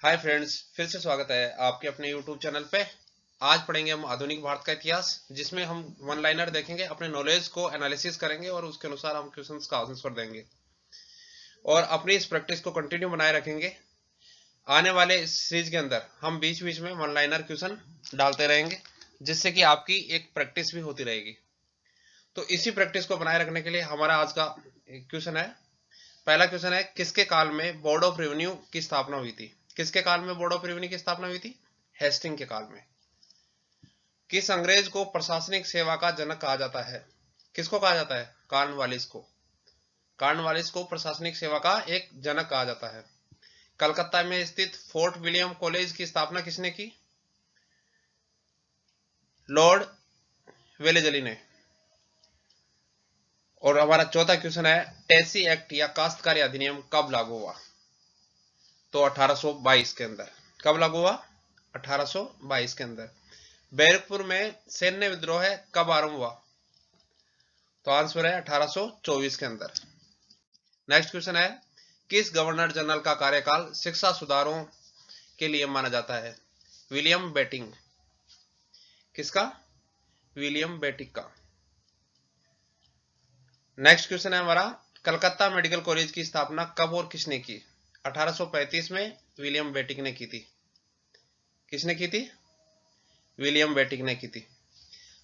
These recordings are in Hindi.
हाय फ्रेंड्स, फिर से स्वागत है आपके अपने यूट्यूब चैनल पे। आज पढ़ेंगे हम आधुनिक भारत का इतिहास, जिसमें हम वन लाइनर देखेंगे, अपने नॉलेज को एनालिसिस करेंगे और उसके अनुसार हम क्वेश्चंस का आंसर देंगे और अपनी इस प्रैक्टिस को कंटिन्यू बनाए रखेंगे। आने वाले इस सीरीज के अंदर हम बीच बीच में वन लाइनर क्वेश्चन डालते रहेंगे, जिससे कि आपकी एक प्रैक्टिस भी होती रहेगी। तो इसी प्रैक्टिस को बनाए रखने के लिए हमारा आज का क्वेश्चन है। पहला क्वेश्चन है, किसके काल में बोर्ड ऑफ रेवेन्यू की स्थापना हुई थी? किसके काल में बोर्ड ऑफ रेवेन्यू की स्थापना हुई थी? हेस्टिंग के काल में। किस अंग्रेज को प्रशासनिक सेवा का जनक कहा जाता है? किसको कहा जाता है? कॉर्नवालिस को। कॉर्नवालिस को प्रशासनिक सेवा का एक जनक कहा जाता है। कलकत्ता में स्थित फोर्ट विलियम कॉलेज की स्थापना किसने की? लॉर्ड वेलेजली ने। और हमारा चौथा क्वेश्चन है, टेसी एक्ट या काश्तकारी अधिनियम कब लागू हुआ? तो 1822 के अंदर। कब लागू हुआ? 1822 के अंदर। बैरकपुर में सैन्य विद्रोह कब आरंभ हुआ? तो आंसर है 1824 के अंदर। नेक्स्ट क्वेश्चन है, किस गवर्नर जनरल का कार्यकाल शिक्षा सुधारों के लिए माना जाता है? William Bentinck. किसका? विलियम बेटिंग का। नेक्स्ट क्वेश्चन है हमारा, कलकत्ता मेडिकल कॉलेज की स्थापना कब और किसने की? 1835 में विलियम बेटिंग ने की थी। किसने की थी? विलियम बेटिंग ने की थी।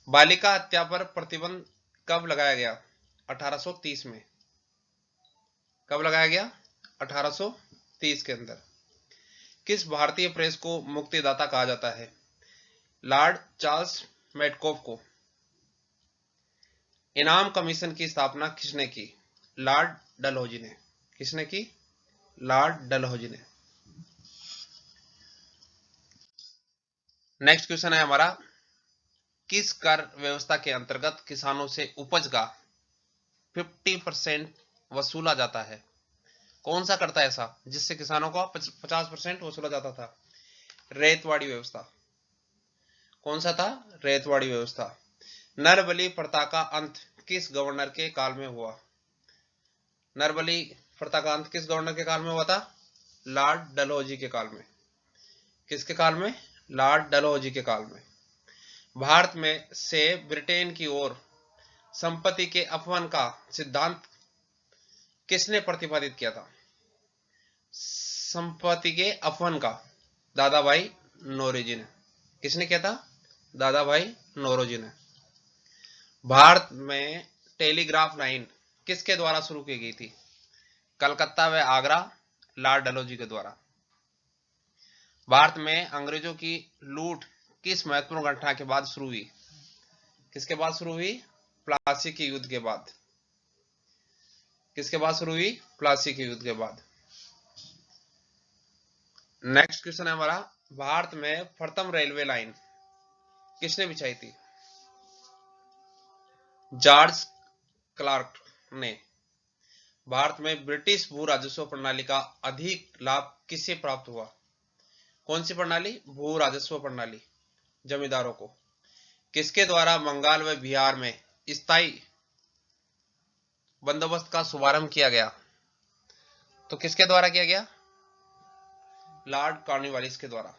बालिका हत्या पर प्रतिबंध कब लगाया गया? 1830 में। कब लगाया गया? 1830 के अंदर। किस भारतीय प्रेस को मुक्तिदाता कहा जाता है? लॉर्ड चार्ल्स मेडकोफ को। इनाम कमीशन की स्थापना किसने की? लॉर्ड डलहौजी ने। किसने की? लॉर्ड डलहौजी ने। नेक्स्ट क्वेश्चन है हमारा, किस कर व्यवस्था के अंतर्गत किसानों से उपज का 50% वसूला जाता है? कौन सा करता है ऐसा जिससे किसानों को 50% वसूला जाता था? रेतवाड़ी व्यवस्था। कौन सा था? रेतवाड़ी व्यवस्था। नरबली प्रथा का अंत किस गवर्नर के काल में हुआ? नरबली प्रथा का अंत किस गवर्नर के काल में हुआ था? लॉर्ड डलहौजी के काल में। किसके काल में? लॉर्ड डलहौजी के काल में। भारत में से ब्रिटेन की ओर संपत्ति के अपहरण का सिद्धांत किसने प्रतिपादित किया था? संपत्ति के अपहरण का दादा भाई नौरोजी ने। किसने किया था? दादा भाई नौरोजी ने। भारत में टेलीग्राफ लाइन किसके द्वारा शुरू की गई थी? कलकत्ता व आगरा, लॉर्ड डलहौजी के द्वारा। भारत में अंग्रेजों की लूट किस महत्वपूर्ण घटना के बाद शुरू हुई? किसके बाद शुरू हुई? प्लासी के युद्ध के बाद। किसके बाद शुरू हुई? प्लासी के युद्ध के बाद। नेक्स्ट क्वेश्चन है हमारा, भारत में प्रथम रेलवे लाइन किसने बिछाई थी? जॉर्ज क्लार्क ने। भारत में ब्रिटिश भू राजस्व प्रणाली का अधिक लाभ किसे प्राप्त हुआ? कौन सी प्रणाली? भू राजस्व प्रणाली, जमींदारों को। किसके द्वारा बंगाल व बिहार में स्थायी बंदोबस्त का शुभारंभ किया गया? तो किसके द्वारा किया गया? लॉर्ड कॉर्नवालिस के द्वारा।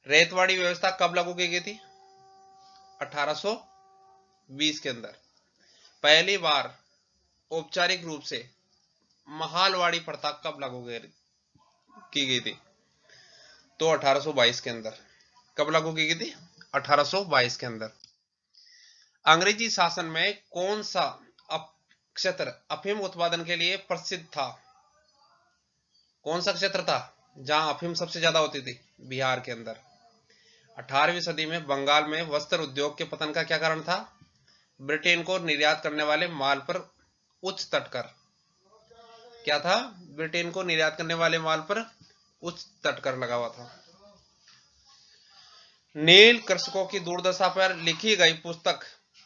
रेतवाड़ी व्यवस्था कब लागू की गई थी? 1820 के अंदर। पहली बार औपचारिक रूप से महालवाड़ी प्रथा कब लागू की गई थी? तो 1822 के अंदर। कब लागू की गई थी? 1822 के अंदर। अंग्रेजी शासन में कौन सा क्षेत्र अफीम उत्पादन के लिए प्रसिद्ध था? कौन सा क्षेत्र था जहां अफीम सबसे ज्यादा होती थी? बिहार के अंदर। 18वीं सदी में बंगाल में वस्त्र उद्योग के पतन का क्या कारण था? ब्रिटेन को निर्यात करने वाले माल पर उच्च तटकर। क्या था? ब्रिटेन को निर्यात करने वाले माल पर उच्च तटकर लगा हुआ था। नील कृषकों की दुर्दशा पर लिखी गई पुस्तक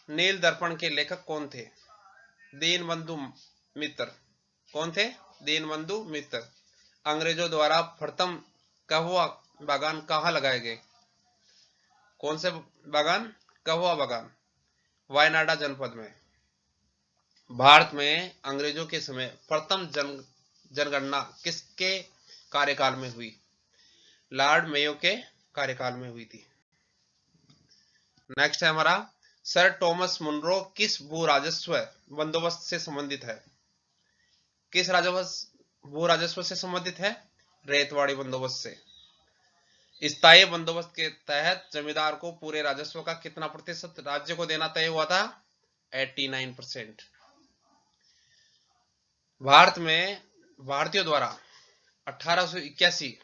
नील दर्पण के लेखक कौन थे? दीनबंधु मित्र। कौन थे? दीनबंधु मित्र। अंग्रेजों द्वारा प्रथम कहवा बागान कहां लगाए गए? कौन से बागान? कहवा बागान, वायनाडा जनपद में। भारत में अंग्रेजों के समय प्रथम जनगणना किसके कार्यकाल में हुई? लॉर्ड मेयो के कार्यकाल में हुई थी। नेक्स्ट है हमारा, सर टॉमस मुनरो किस भू राजस्व बंदोबस्त से संबंधित है? किस भू राजस्व से संबंधित है? रेतवाड़ी बंदोबस्त से। स्थायी बंदोबस्त के तहत जमींदार को पूरे राजस्व का कितना प्रतिशत राज्य को देना तय हुआ था? 89%। भारत में भारतीयों द्वारा 1881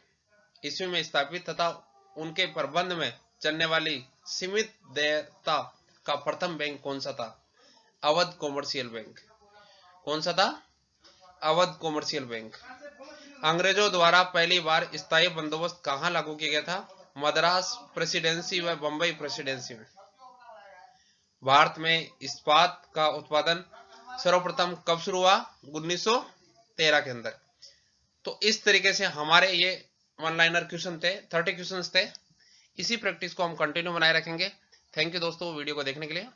ईस्वी में स्थापित तथा उनके प्रबंध में चलने वाली सीमित देयता का प्रथम बैंक कौन सा था? Awadh commercial bank. कौन सा था? Awadh commercial bank. अंग्रेजों द्वारा पहली बार स्थायी बंदोबस्त कहां लागू किया गया था? मद्रास प्रेसिडेंसी व बंबई प्रेसिडेंसी में। भारत में इस्पात का उत्पादन सर्वप्रथम कब शुरू हुआ? 1913 के अंदर। तो इस तरीके से हमारे ये वन लाइनर क्वेश्चन थे, 30 क्वेश्चंस थे। इसी प्रैक्टिस को हम कंटिन्यू बनाए रखेंगे। थैंक यू दोस्तों वीडियो को देखने के लिए।